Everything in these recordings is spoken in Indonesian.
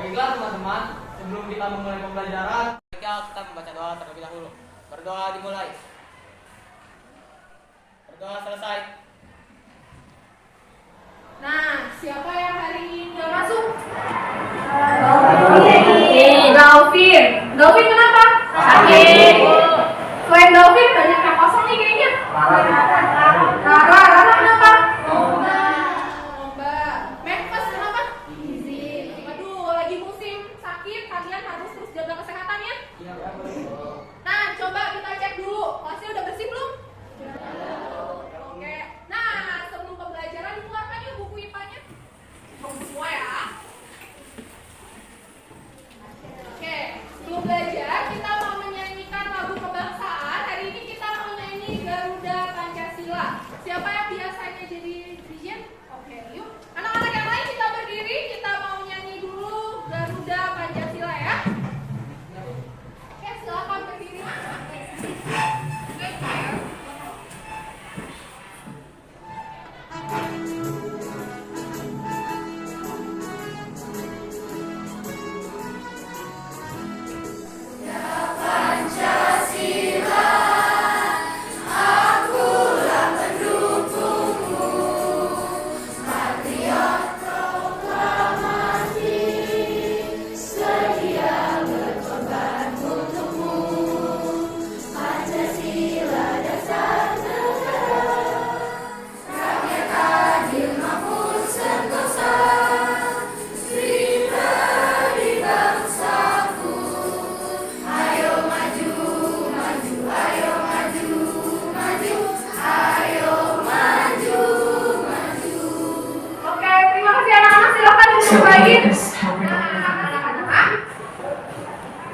Baiklah teman-teman, sebelum kita memulai pembelajaran, kita membaca doa terlebih dahulu. Berdoa dimulai. Berdoa selesai. Nah, siapa yang hari ini udah masuk? Dalvin. Dalvin kenapa? Sakit. Selain Dalvin, banyak yang kosong nih kayaknya. Rara kenapa? Lomba. Mekes kenapa? Izin. Aduh, lagi musim sakit, kalian harus terus jaga kesehatan ya. Nah, coba kita cek dulu, kelasnya udah bersih belum? Oke. Nah, sebelum pembelajaran dikeluarkan yuk buku IPA-nya. Buku semua ya. Oke, sebelum belajar kita mau menyanyikan lagu kebangsaan. Hari ini kita mau nyanyi Garuda Pancasila. Siapa yang biasanya jadi dirjen? Oke, yuk. Anak-anak yang lain kita berdiri, kita mau nyanyi dulu Garuda Pancasila ya. Oke, silakan berdiri.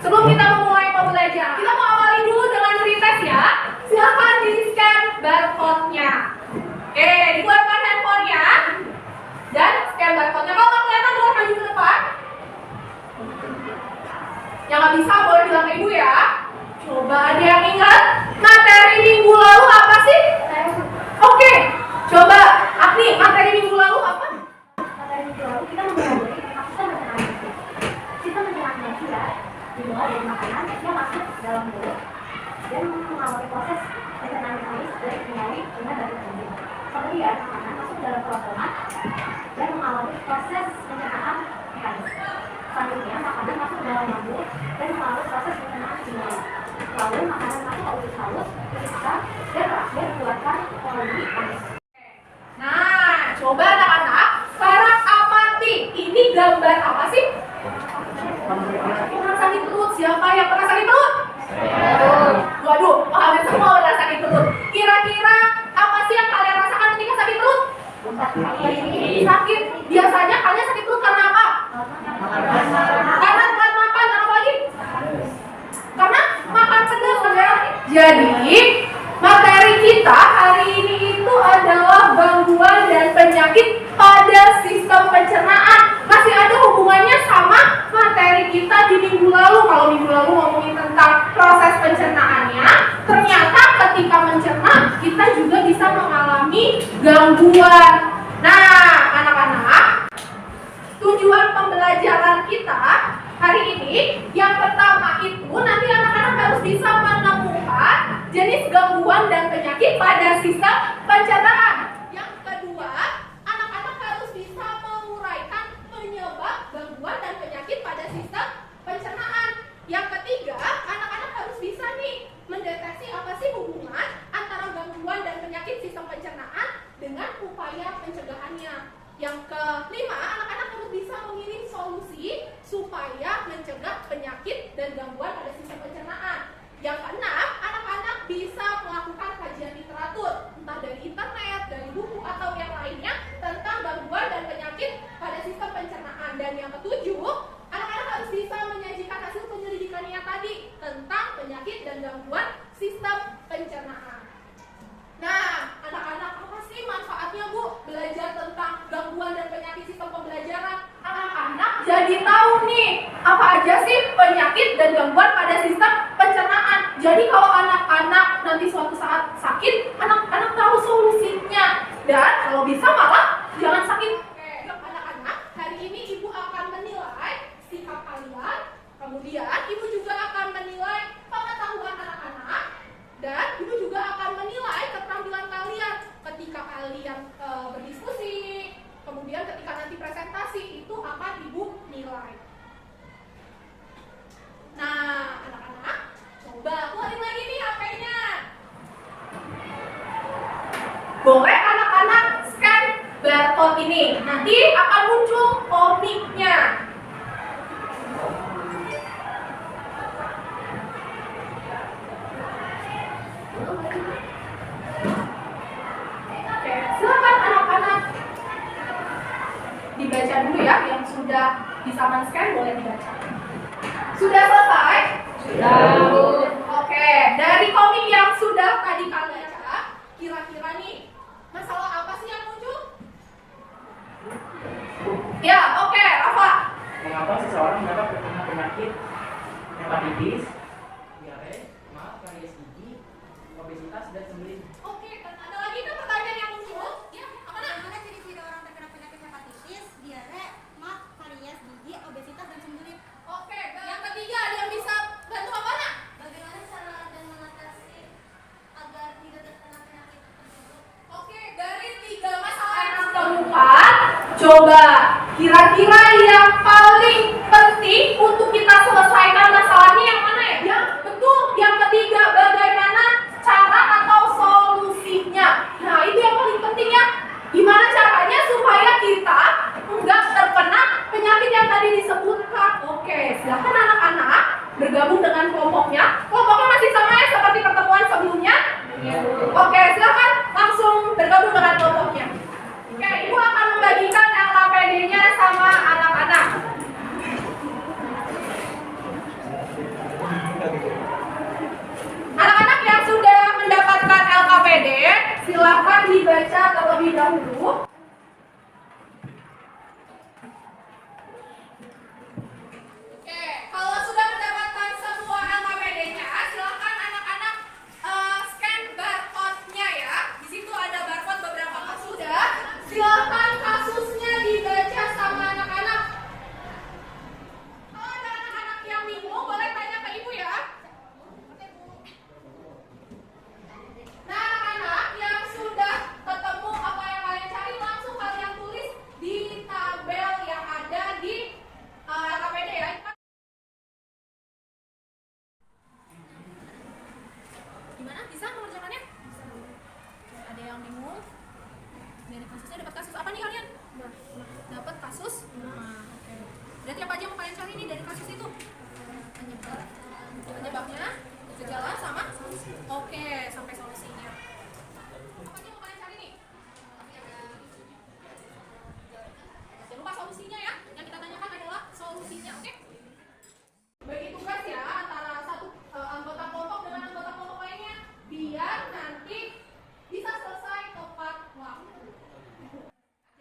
Sebelum kita memulai pembelajaran, kita mau awali dulu dengan pretest ya. Silakan di-scan barcode-nya. Oke, dikeluarkan handphone-nya dan scan barcode-nya. Kalau nggak kelihatan, boleh maju ke depan. Yang nggak bisa boleh bilang ke ibu ya. Coba ada yang ingat materi minggu lalu apa sih? Oke, coba Agni, materi minggu lalu apa? Materi minggu lalu kita mempelajari maksudnya menyerang. Kita menyerang manusia dimulai dari makanan yang masuk dalam mulut dan mengalami proses pencernaan mekanis dari kimiawi dengan dari tubuh. Kemudian makanan masuk dalam kerongkongan dan mengalami proses pencernaan mekanis. Selanjutnya makanan masuk dalam lambung dan mengalami proses pencernaan kimiawi. Lalu makanan masuk ke usus halus, disiksa, dan terakhir dikeluarkan melalui anus. Nah, coba anak-anak, sekarang amati. Ini gambar apa sih? Orang sakit perut. Siapa yang pernah sakit perut? Waduh, hampir semua pernah sakit perut. Kira-kira apa sih yang kalian rasakan ketika sakit perut? Sakit. Biasanya kalian sakit perut karena apa? Karena telat makan. Karena apa lagi? Karena makan pedas, saudara. Jadi, materi kita hari ini itu adalah gangguan dan penyakit pada sistem pencernaan. Masih ada hubungannya sama materi kita di minggu lalu. Kalau minggu lalu ngomongin tentang proses pencernaannya, ternyata ketika mencerna kita juga bisa mengalami gangguan. Nah, anak-anak, tujuan pembelajaran kita hari ini yang pertama itu nanti anak-anak harus bisa menemukan jenis gangguan dan penyakit pada sistem pencernaan. Yang kedua, penyakit dan gangguan pada sistem pencernaan. Jadi kalau anak-anak nanti suatu saat sakit, anak-anak tahu solusinya. Dan kalau bisa malah jangan sakit. Oke, anak-anak, hari ini ibu akan menilai sikap kalian. Kemudian ibu juga akan menilai pengetahuan anak-anak. Dan ibu juga akan menilai keterampilan kalian ketika kalian berdiskusi. Kemudian ketika nanti presentasi itu akan ibu nilai. Nah, anak-anak, coba keluarin lagi nih HP-nya. Boleh anak-anak scan barcode ini. Nanti akan muncul komiknya. Oke, silakan anak-anak dibaca dulu ya. Yang sudah bisa men-scan boleh dibaca. Sudah selesai? Sudah. Oke, dari komik yang sudah tadi kalian baca, kira-kira nih masalah apa sih yang muncul? Ya, oke, Rafa. Mengapa seseorang dapat terkena penyakit hepatitis, diare, karies gigi, obesitas dan sembelit? Oke, dan ada lagi kan pertanyaan yang muncul? Ya, apa nak? Bagaimana ciri-ciri orang terkena penyakit hepatitis, diare, karies gigi, obesitas dan sembelit? Oke, yang ketiga ada yang bisa bantu apa nak? Bagaimana cara dan mengatasi agar tidak terkena penyakit tersebut? Oke, dari 3 masalah yang ditemukan, coba kira-kira yang paling penting untuk kita selesaikan masalahnya yang mana ya? Yang betul, yang ketiga, bagaimana cara atau solusinya. Nah, itu yang paling penting ya. Gimana caranya supaya kita nggak terkena penyakit yang tadi disebutkan. Oke, silakan anak-anak bergabung dengan kelompoknya. Kelompoknya masih sama ya seperti pertemuan sebelumnya? Oke, silakan langsung bergabung dengan kelompoknya. Oke, ibu akan membagikan LKPD-nya sama anak-anak. Anak-anak yang sudah mendapatkan LKPD, silakan dibaca terlebih dahulu. Oke, kalau sudah mendapatkan semua LKPD-nya, silakan anak-anak scan barcode-nya ya. Di situ ada barcode beberapa kasus sudah. Silakan kasusnya dibaca sama anak-anak. Kalau ada anak-anak yang bingung, boleh tanya ke ibu ya. Nah, anak-anak yang sudah ketemu apa yang kalian cari, langsung kalian tulis di tabel yang ada di LKPD ya. Gimana? Bisa mengerjakannya? Ada yang bingung? Dari kasusnya dapat kasus apa nih kalian? Dapat kasus? Oke. Berarti apa aja yang mau kalian cari nih dari kasus itu? Penyebabnya, gejala sama? Oke, sampai solusinya. Apa aja yang mau kalian cari nih? Jangan lupa solusinya ya. Yang kita tanyakan adalah solusinya, oke? Bagi tugas ya antara satu anggota kelompok dengan anggota kelompok lainnya, biar nanti bisa selesai tepat waktu.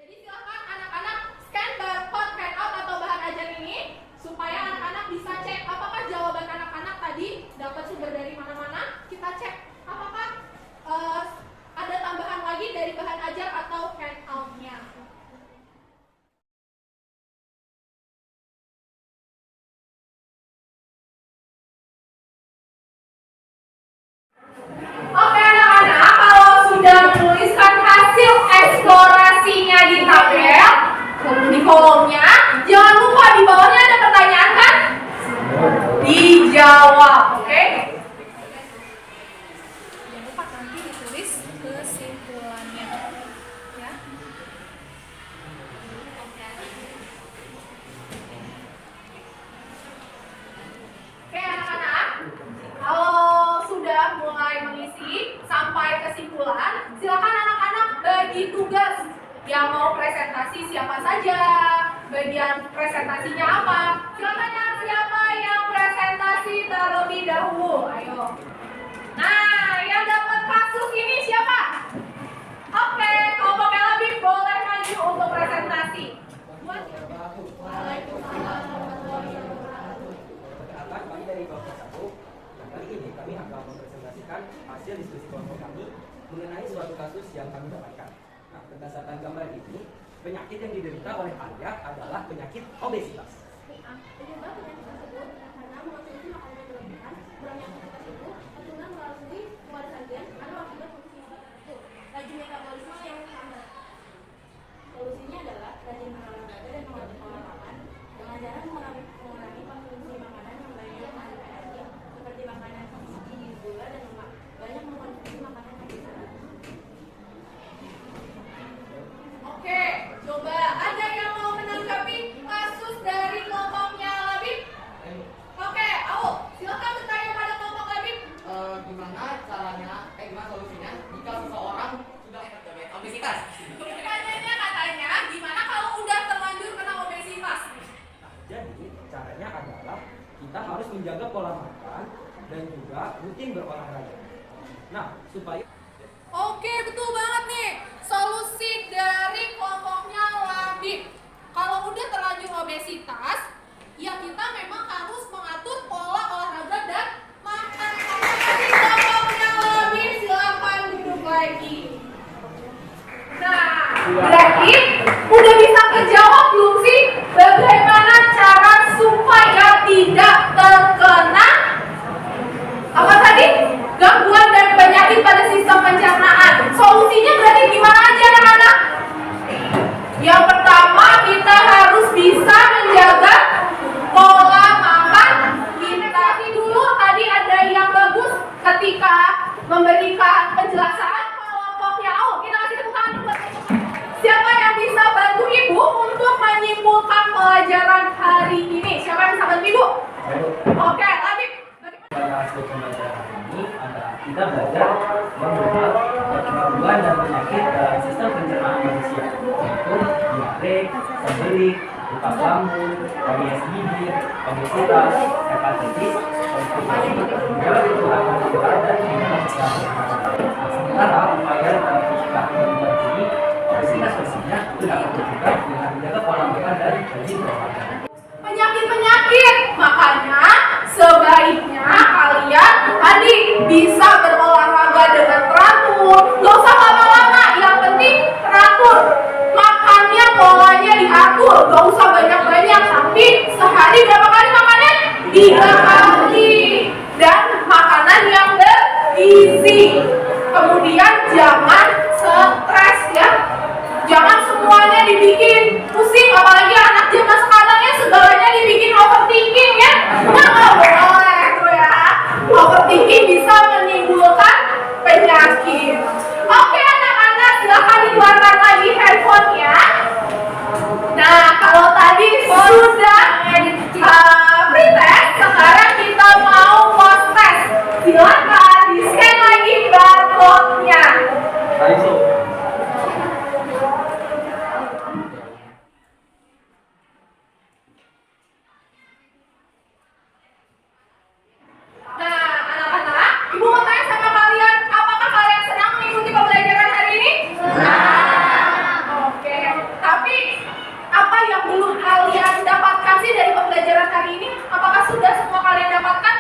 Jadi silakan anak-anak scan barcode handout atau bahan ajar ini supaya anak-anak bisa cek apakah jawaban anak-anak tadi dapat sumber dari mana-mana. Kita cek apakah ada tambahan lagi dari bahan ajar atau handout-nya. Oke anak-anak, kalau sudah menuliskan hasil eksplorasinya di tabel, di kolomnya, jangan lupa di bawahnya ada pertanyaan kan? Dijawab, oke? Jangan lupa nanti ditulis kesimpulannya, ya. Oke anak-anak, kalau sudah mulai mengisi sampai kesimpulan, silakan anak-anak bagi tugas. Yang mau presentasi siapa saja, bagian presentasinya apa. Silakan yang siapa yang presentasi terlebih dahulu. Ayo. Nah, yang dapat kasus ini siapa? Oke, kelompok yang lebih boleh maju untuk presentasi. Waalaikumsalam warahmatullahi wabarakatuh. membagikan hasil diskusi kelompok kami mengenai suatu kasus yang kami dapatkan. Nah, berdasarkan gambar ini, penyakit yang diderita oleh Alia adalah penyakit obesitas. Penyebab penyakit tersebut karena mengonsumsi makanan yang berlebihan, kurangnya aktivitas tubuh, keturunan melalui warisan gen atau akibat konsumsi tersebut. Laju metabolisme yang lambat. Solusinya adalah rajin berolahraga dan mengatur pola makan dengan cara mengurangi konsumsi makanan yang banyak mengandung energi seperti makanan tinggi gula dan lemak. Banyak mengkonsumsi makanan yang berlebihan. Oke, coba ada yang mau menanggapi kasus dari kelompoknya Labib? Oke, Au, silakan bertanya pada kelompok Labib. Gimana solusinya jika seseorang sudah terjangkit obesitas? Pertanyaannya katanya, gimana kalau udah terlanjur kena obesitas? Jadi, caranya adalah kita harus menjaga pola makan dan juga rutin berolahraga. Nah, supaya Oke, betul banget nih. Solusi dari kelompoknya Labib. Kalau udah terlanjur obesitas, ya kita memang harus mengatur pola olahraga dan makan. Dari kelompoknya Labib, silakan duduk lagi. Nah, berarti udah bisa kejawab belum sih bagaimana cara supaya tidak terkena apa tadi? Gangguan dan penyakit pada sistem pencernaan. Solusinya berarti gimana aja anak-anak? Yang pertama kita harus bisa menjaga pola makan kita. Dulu tadi ada yang bagus ketika memberikan penjelasan kelompoknya. Oh, kita kasih tepuk tangan buat siapa yang bisa bantu ibu untuk menyimpulkan pelajaran hari ini? Siapa yang bisa bantu ibu? Oke, Labib. pada hasil pembelajaran ini adalah kita belajar mengenal gangguan dan penyakit dalam sistem pencernaan manusia, yaitu diare, sembelit, luka lambung, rabies gigi, obesitas, hepatitis, konstipasi, hingga kekurangan berat dan hingga sementara upaya dalam pencegahan penyebab ini, obesitas pastinya itu dapat dicegah dengan menjaga pola makan dan rajin berolahraga. Penyakit-penyakit, makanya sebaiknya kalian tadi bisa berolahraga dengan teratur, gak usah lama-lama, yang penting teratur, makannya polanya diatur, gak usah banyak-banyak, tapi sehari berapa kali makannya? 3 kali, dan makanan yang bergizi. Kemudian jangan stres ya, jangan semuanya dibikin pusing, apalagi anak zaman sekarang ya segalanya dibikin overthinking ya. Nah, nggak boleh tuh ya. Overthinking bisa menimbulkan penyakit. Oke anak-anak, silahkan dikeluarkan lagi handphonenya. Nah, kalau tadi sudah pretest, sekarang kita mau post test. Silahkan di-scan lagi barcode-nya. Nah, anak-anak, ibu mau tanya sama kalian, apakah kalian senang mengikuti pembelajaran hari ini? Oke, tapi apa yang belum kalian dapatkan sih dari pembelajaran hari ini? Apakah sudah semua kalian dapatkan?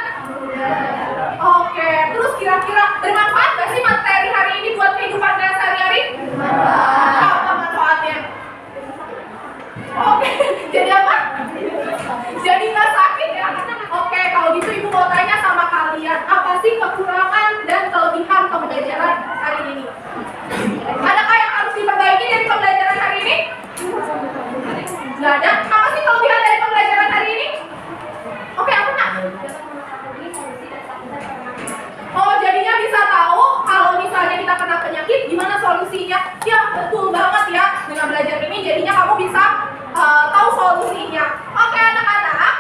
Oke, terus kira-kira bermanfaat gak sih materi hari ini buat kehidupan kalian sehari-hari? Apa manfaatnya? Oke, jadi apa? Jadi nggak sakit ya? Oke, kalau gitu ibu mau tanya sama kalian, apa sih kekurangan dan kelebihan pembelajaran hari ini? Adakah yang harus diperbaiki dari pembelajaran hari ini? Nggak ada? Apa sih kelebihan dari pembelajaran hari ini? Oke, apa nak? Oh, jadinya bisa tahu kalau misalnya kita kena penyakit, gimana solusinya? Ya, betul banget ya. Dengan belajar ini jadinya kamu bisa tahu solusinya. Oke anak-anak,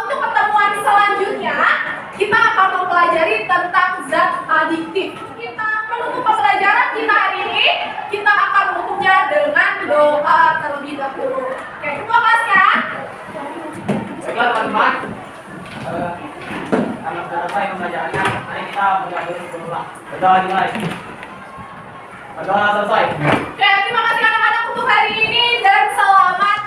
untuk pertemuan selanjutnya kita akan mempelajari tentang zat adiktif. Kita menutup pembelajaran kita hari ini, kita akan menutupnya dengan doa terlebih dahulu. Oke, terima kasih ya. Baiklah teman-teman, karena sudah selesai pembelajarannya, mari kita berdoa. Berdoa dimulai. Berdoa selesai. Oke, terima kasih anak-anak untuk hari ini dan selamat